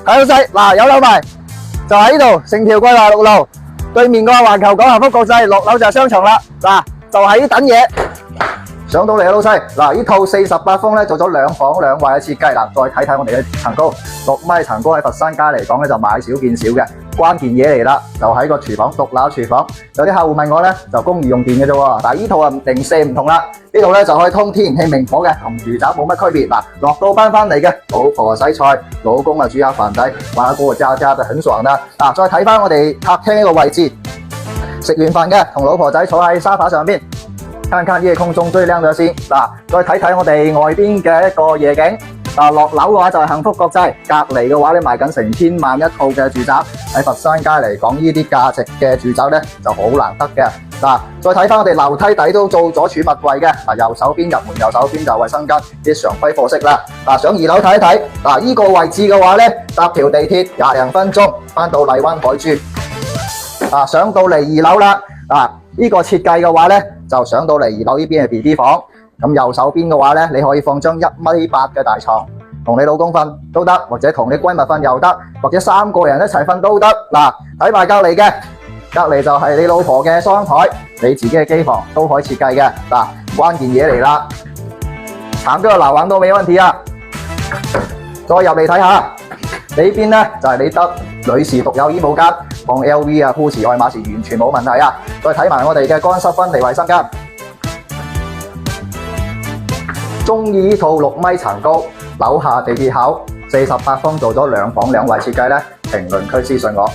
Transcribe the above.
係老細，嗱有樓賣，就喺呢度成條桂華6路對面個環球港幸福國際落樓就係商場啦。嗱就喺等嘢。上到嚟啊，老細！嗱，呢套48風咧做咗2房2衛嘅設計，嗱，再睇睇我哋嘅層高，6米層高喺佛山街嚟講咧就買少見少嘅，關鍵嘢嚟啦，就喺個廚房，獨立廚房。有啲客戶問我咧就公寓用電嘅啫喎，但係呢套啊零舍唔同啦，呢度咧就可以通天氣明火嘅，同住宅冇乜區別。嗱，落到班翻嚟嘅，老婆洗菜，老公啊煮下飯仔，玩下過家家就很爽啦。嗱，再睇翻我哋客廳呢個位置，食完飯嘅同老婆仔坐喺沙發上邊。看看夜空中最亮嘅星，嗱，再睇睇我哋外邊嘅一個夜景。落樓嘅話就係幸福國際，隔離嘅話咧賣緊成千萬一套嘅住宅，喺佛山街嚟講呢啲價值嘅住宅咧就好難得嘅。嗱，再睇翻我哋樓梯底都做咗儲物櫃嘅，右手邊入門右手邊就衛生間啲常規貨色啦。上2樓睇一睇，呢個位置嘅話咧搭條地鐵20零分鐘翻到荔灣海珠。上到嚟2樓啦，呢個設計嘅話咧就上到嚟2樓呢邊係 BB 房，咁右手邊嘅話咧你可以放張1.8米嘅大床，同你老公瞓都得，或者同你閨蜜瞓又得，或者3個人一齊瞓都得。嗱，睇埋隔離嘅，隔離就係你老婆嘅雙台，你自己嘅機房都可以設計嘅。嗱，關鍵嘢嚟啦，躺咗個樓玩都冇問題啊！再入嚟睇下，呢邊咧就係你得女士獨有衣帽間，放 LV 啊、Pussy、愛馬仕完全冇問題啊！再睇埋我哋嘅乾濕分離衛生間，中意呢套6米層高，樓下地鐵口48風做咗2房2衛設計咧，評論區私信我。